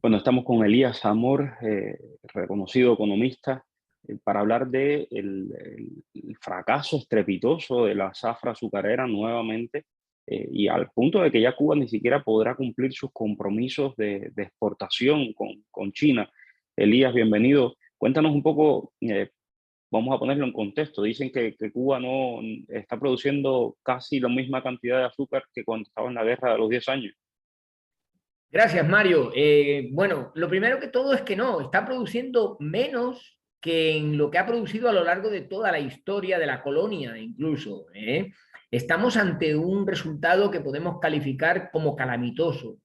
Bueno, estamos con Elías Amor, reconocido economista, para hablar de el fracaso estrepitoso de la zafra azucarera nuevamente, y al punto de que ya Cuba ni siquiera podrá cumplir sus compromisos de exportación con China. Elías, bienvenido. Cuéntanos un poco, vamos a ponerlo en contexto. Dicen que Cuba no está produciendo casi la misma cantidad de azúcar que cuando estaba en la guerra de los 10 años. Gracias, Mario. Bueno, lo primero que todo es que no, está produciendo menos que en lo que ha producido a lo largo de toda la historia de la colonia, incluso. Estamos ante un resultado que podemos calificar como calamitoso.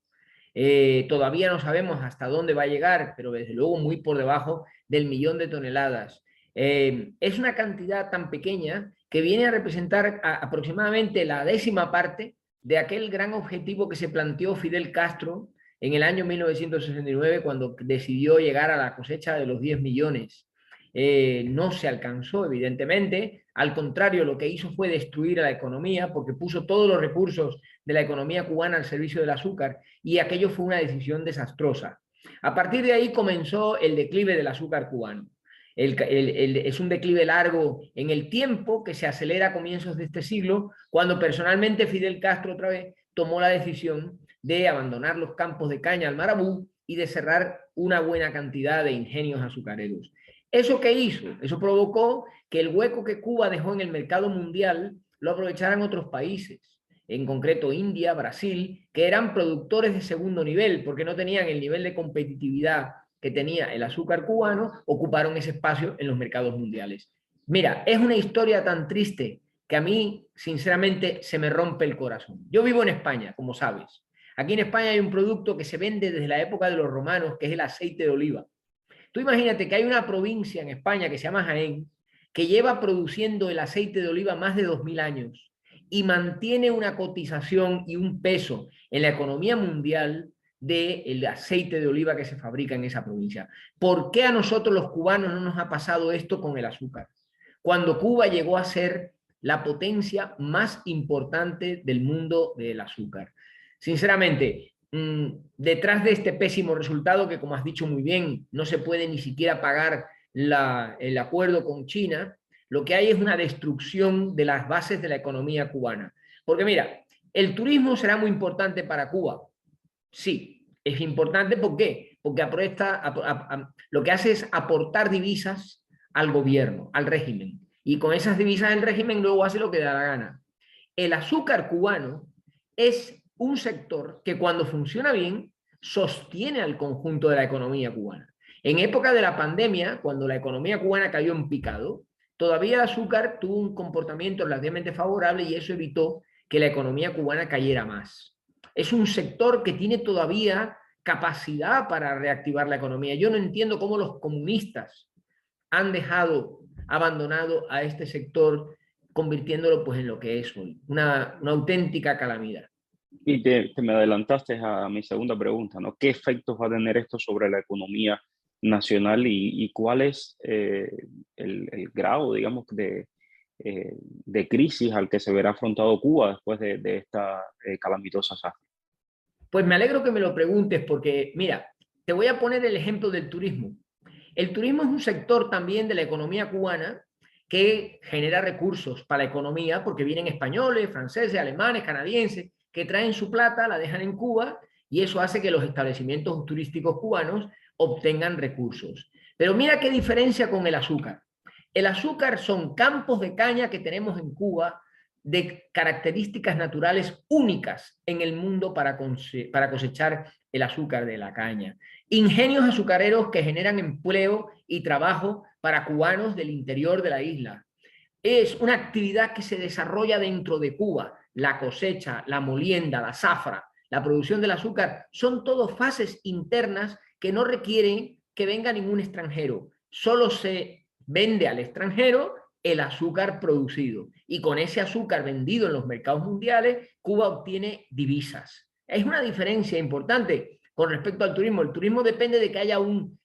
Todavía no sabemos hasta dónde va a llegar, pero desde luego muy por debajo del 1.000.000 de toneladas. Es una cantidad tan pequeña que viene a representar aproximadamente la 10ª parte de aquel gran objetivo que se planteó Fidel Castro en el año 1969 cuando decidió llegar a la cosecha de los 10 millones. No se alcanzó, evidentemente. Al contrario, lo que hizo fue destruir a la economía porque puso todos los recursos de la economía cubana al servicio del azúcar y aquello fue una decisión desastrosa. A partir de ahí comenzó el declive del azúcar cubano. Es un declive largo en el tiempo que se acelera a comienzos de este siglo, cuando personalmente Fidel Castro otra vez tomó la decisión de abandonar los campos de caña al marabú y de cerrar una buena cantidad de ingenios azucareros. ¿Eso qué hizo? Eso provocó que el hueco que Cuba dejó en el mercado mundial lo aprovecharan otros países, en concreto India, Brasil, que eran productores de segundo nivel, porque no tenían el nivel de competitividad que tenía el azúcar cubano, ocuparon ese espacio en los mercados mundiales. Mira, es una historia tan triste que a mí, sinceramente, se me rompe el corazón. Yo vivo en España, como sabes. Aquí en España hay un producto que se vende desde la época de los romanos, que es el aceite de oliva. Tú imagínate que hay una provincia en España que se llama Jaén, que lleva produciendo el aceite de oliva más de 2000 años y mantiene una cotización y un peso en la economía mundial del aceite de oliva que se fabrica en esa provincia. ¿Por qué a nosotros los cubanos no nos ha pasado esto con el azúcar? Cuando Cuba llegó a ser la potencia más importante del mundo del azúcar. Sinceramente, detrás de este pésimo resultado, que como has dicho muy bien, no se puede ni siquiera pagar el acuerdo con China, lo que hay es una destrucción de las bases de la economía cubana. Porque mira, el turismo será muy importante para Cuba. Sí, es importante. ¿Por qué? Porque lo que hace es aportar divisas al gobierno, al régimen. Y con esas divisas el régimen luego hace lo que da la gana. El azúcar cubano es un sector que cuando funciona bien sostiene al conjunto de la economía cubana. En época de la pandemia, cuando la economía cubana cayó en picado, todavía el azúcar tuvo un comportamiento relativamente favorable y eso evitó que la economía cubana cayera más. Es un sector que tiene todavía capacidad para reactivar la economía. Yo no entiendo cómo los comunistas han abandonado a este sector, convirtiéndolo pues en lo que es hoy, una auténtica calamidad. Y te me adelantaste a mi segunda pregunta, ¿no? ¿Qué efectos va a tener esto sobre la economía nacional y cuál es el grado, digamos, de crisis al que se verá afrontado Cuba después de esta calamitosa zafra? Pues me alegro que me lo preguntes porque, mira, te voy a poner el ejemplo del turismo. El turismo es un sector también de la economía cubana que genera recursos para la economía porque vienen españoles, franceses, alemanes, canadienses que traen su plata, la dejan en Cuba y eso hace que los establecimientos turísticos cubanos obtengan recursos. Pero mira qué diferencia con el azúcar. El azúcar son campos de caña que tenemos en Cuba de características naturales únicas en el mundo para cosechar el azúcar de la caña. Ingenios azucareros que generan empleo y trabajo para cubanos del interior de la isla. Es una actividad que se desarrolla dentro de Cuba. La cosecha, la molienda, la zafra, la producción del azúcar, son todas fases internas que no requieren que venga ningún extranjero. Solo se vende al extranjero el azúcar producido. Y con ese azúcar vendido en los mercados mundiales, Cuba obtiene divisas. Es una diferencia importante con respecto al turismo. El turismo depende de que haya un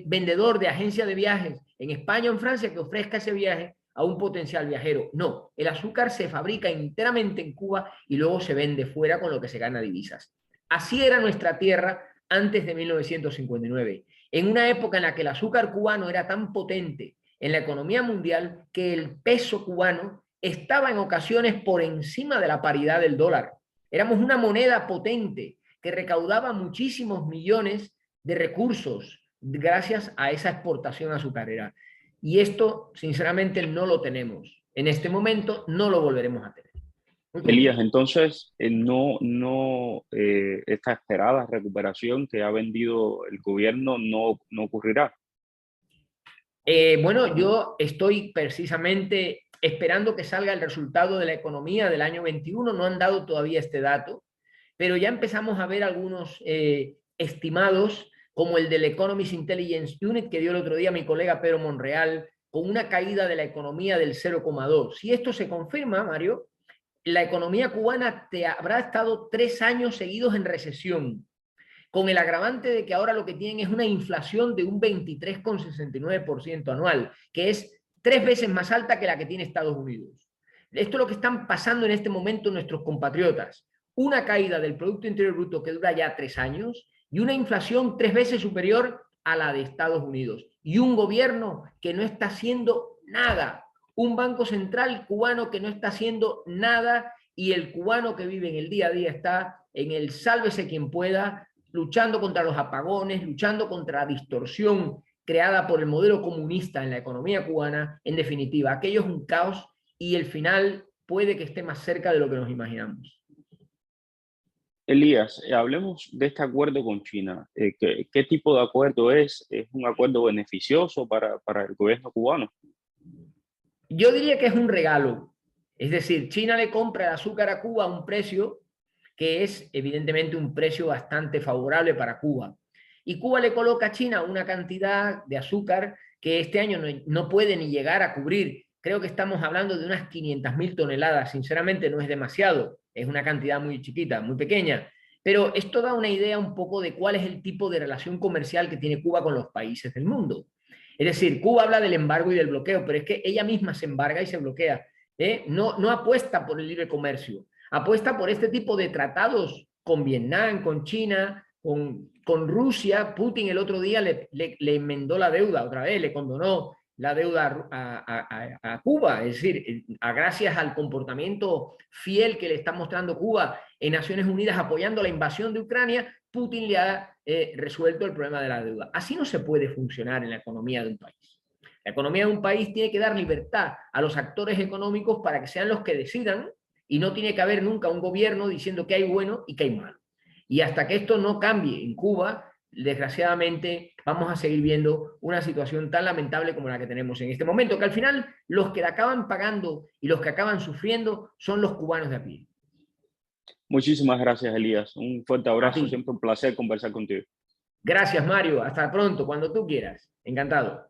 vendedor de agencia de viajes en España o en Francia que ofrezca ese viaje a un potencial viajero. No, el azúcar se fabrica enteramente en Cuba y luego se vende fuera con lo que se gana divisas. Así era nuestra tierra antes de 1959, en una época en la que el azúcar cubano era tan potente en la economía mundial que el peso cubano estaba en ocasiones por encima de la paridad del dólar. Éramos una moneda potente que recaudaba muchísimos millones de recursos gracias a esa exportación azucarera. Y esto, sinceramente, no lo tenemos. En este momento no lo volveremos a tener. Elías, entonces, esta esperada recuperación que ha vendido el gobierno no ocurrirá. Bueno, yo estoy precisamente esperando que salga el resultado de la economía del año 21. No han dado todavía este dato, pero ya empezamos a ver algunos estimados, como el del Economist Intelligence Unit que dio el otro día mi colega Pedro Monreal, con una caída de la economía del 0,2. Si esto se confirma, Mario, la economía cubana habrá estado 3 años seguidos en recesión, con el agravante de que ahora lo que tienen es una inflación de un 23,69% anual, que es 3 veces más alta que la que tiene Estados Unidos. Esto es lo que están pasando en este momento nuestros compatriotas. Una caída del Producto Interior Bruto que dura ya 3 años y una inflación 3 veces superior a la de Estados Unidos. Y un gobierno que no está haciendo nada. Un banco central cubano que no está haciendo nada, y el cubano que vive en el día a día está en el sálvese quien pueda, luchando contra los apagones, luchando contra la distorsión creada por el modelo comunista en la economía cubana. En definitiva, aquello es un caos y el final puede que esté más cerca de lo que nos imaginamos. Elías, hablemos de este acuerdo con China. ¿Qué tipo de acuerdo es? ¿Es un acuerdo beneficioso para el gobierno cubano? Yo diría que es un regalo. Es decir, China le compra el azúcar a Cuba a un precio que es evidentemente un precio bastante favorable para Cuba. Y Cuba le coloca a China una cantidad de azúcar que este año no puede ni llegar a cubrir. Creo que estamos hablando de unas 500.000 toneladas. Sinceramente no es demasiado, es una cantidad muy chiquita, muy pequeña. Pero esto da una idea un poco de cuál es el tipo de relación comercial que tiene Cuba con los países del mundo. Es decir, Cuba habla del embargo y del bloqueo, pero es que ella misma se embarga y se bloquea. No apuesta por el libre comercio, apuesta por este tipo de tratados con Vietnam, con China, con Rusia. Putin el otro día le enmendó la deuda otra vez, le condonó la deuda a Cuba. Es decir, gracias al comportamiento fiel que le está mostrando Cuba en Naciones Unidas apoyando la invasión de Ucrania, Putin le ha resuelto el problema de la deuda. Así no se puede funcionar en la economía de un país. La economía de un país tiene que dar libertad a los actores económicos para que sean los que decidan, y no tiene que haber nunca un gobierno diciendo que hay bueno y que hay malo. Y hasta que esto no cambie en Cuba, desgraciadamente vamos a seguir viendo una situación tan lamentable como la que tenemos en este momento, que al final los que la acaban pagando y los que acaban sufriendo son los cubanos de a pie. Muchísimas gracias, Elías. Un fuerte A abrazo. ti. Siempre un placer conversar contigo. Gracias, Mario. Hasta pronto, cuando tú quieras. Encantado.